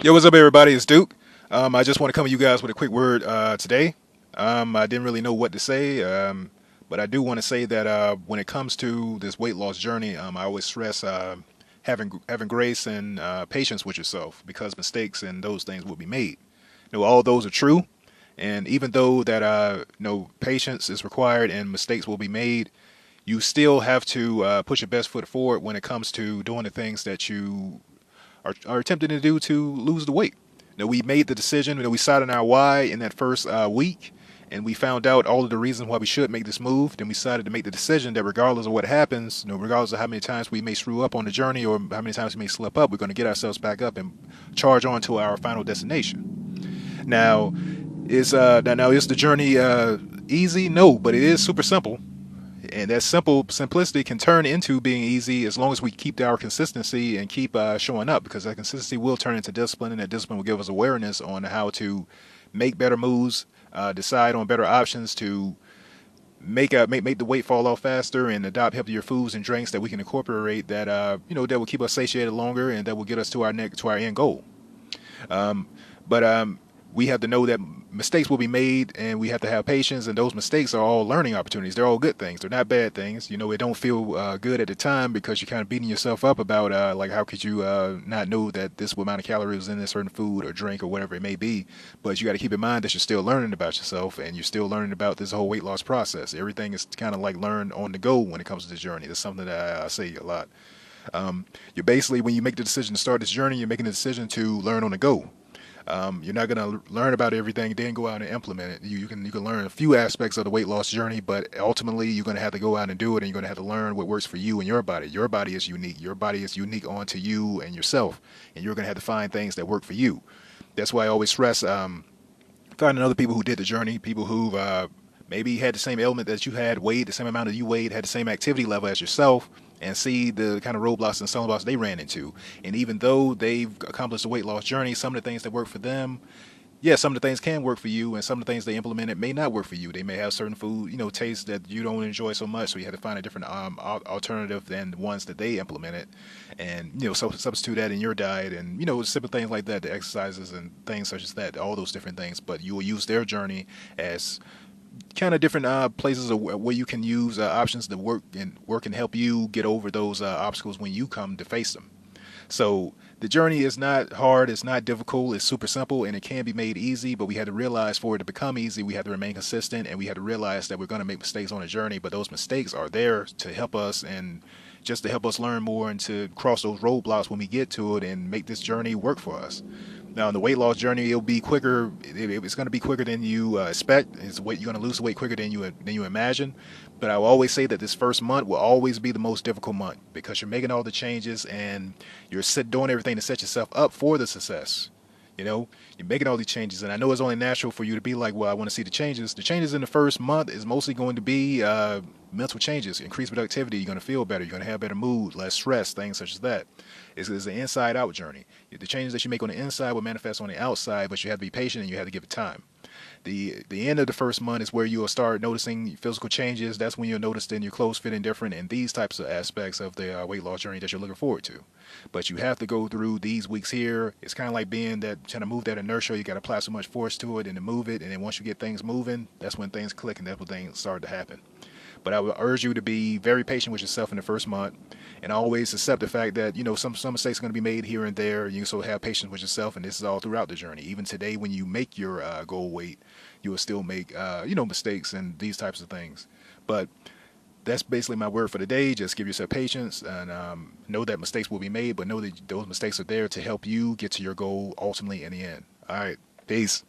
Yo, what's up, everybody? It's Duke. I just want to come to you guys with a quick word today. I didn't really know what to say, but I do want to say that when it comes to this weight loss journey, I always stress having grace and patience with yourself because mistakes and those things will be made. All those are true, and even though that patience is required and mistakes will be made, you still have to put your best foot forward when it comes to doing the things that you are attempting to do to lose the weight. We made the decision. We decided on our why in that first week, and we found out all of the reasons why we should make this move. Then we decided to make the decision that regardless of what happens, regardless of how many times we may screw up on the journey or how many times we may slip up, we're going to get ourselves back up and charge on to our final destination. Now, is the journey easy? No, but it is super simple. And that simplicity can turn into being easy as long as we keep our consistency and keep showing up, because that consistency will turn into discipline, and that discipline will give us awareness on how to make better moves, decide on better options to make the weight fall off faster, and adopt healthier foods and drinks that we can incorporate that that will keep us satiated longer and that will get us to our end goal. Um, but we have to know that mistakes will be made, and we have to have patience. And those mistakes are all learning opportunities. They're all good things. They're not bad things. It don't feel good at the time because you're kind of beating yourself up about like how could you not know that this amount of calories is in a certain food or drink or whatever it may be. But you got to keep in mind that you're still learning about yourself, and you're still learning about this whole weight loss process. Everything is kind of like learned on the go when it comes to this journey. That's something that I say a lot. You're basically, when you make the decision to start this journey, you're making the decision to learn on the go. You're not going to learn about everything, then go out and implement it. You can learn a few aspects of the weight loss journey, but ultimately you're going to have to go out and do it, and you're going to have to learn what works for you and your body. Your body is unique. Your body is unique onto you and yourself, and you're going to have to find things that work for you. That's why I always stress finding other people who did the journey, people who maybe had the same ailment that you had, weighed the same amount that you weighed, had the same activity level as yourself, and see the kind of roadblocks and stumbling blocks they ran into. And even though they've accomplished the weight loss journey, some of the things that work for them, yeah, some of the things can work for you, and some of the things they implemented may not work for you. They may have certain food, tastes that you don't enjoy so much, so you have to find a different alternative than the ones that they implemented, and so substitute that in your diet, and simple things like that, the exercises and things such as that, all those different things. But you will use their journey as kind of different places where you can use options that work and help you get over those obstacles when you come to face them. So the journey is not hard, it's not difficult, it's super simple, and it can be made easy. But we had to realize, for it to become easy, we had to remain consistent, and we had to realize that we're going to make mistakes on the journey. But those mistakes are there to help us, and just to help us learn more and to cross those roadblocks when we get to it and make this journey work for us. Now, in the weight loss journey, it'll be quicker. It's going to be quicker than you expect. You're going to lose weight quicker than you imagine. But I will always say that this first month will always be the most difficult month because you're making all the changes and you're doing everything to set yourself up for the success. You're making all these changes, and I know it's only natural for you to be like, well, I want to see the changes. The changes in the first month is mostly going to be mental changes, increased productivity. You're going to feel better. You're going to have better mood, less stress, things such as that. It's an inside-out journey. The changes that you make on the inside will manifest on the outside, but you have to be patient and you have to give it time. The end of the first month is where you'll start noticing physical changes. That's when you'll notice then your clothes fitting different and these types of aspects of the weight loss journey that you're looking forward to. But you have to go through these weeks here. It's kind of like being that trying to move that inertia. You got to apply so much force to it and to move it. And then once you get things moving, that's when things click and that's when things start to happen. But I would urge you to be very patient with yourself in the first month, and always accept the fact that some mistakes are going to be made here and there. You also have patience with yourself, and this is all throughout the journey. Even today, when you make your goal weight, you will still make mistakes and these types of things. But that's basically my word for the day. Just give yourself patience and know that mistakes will be made, but know that those mistakes are there to help you get to your goal ultimately in the end. All right, peace.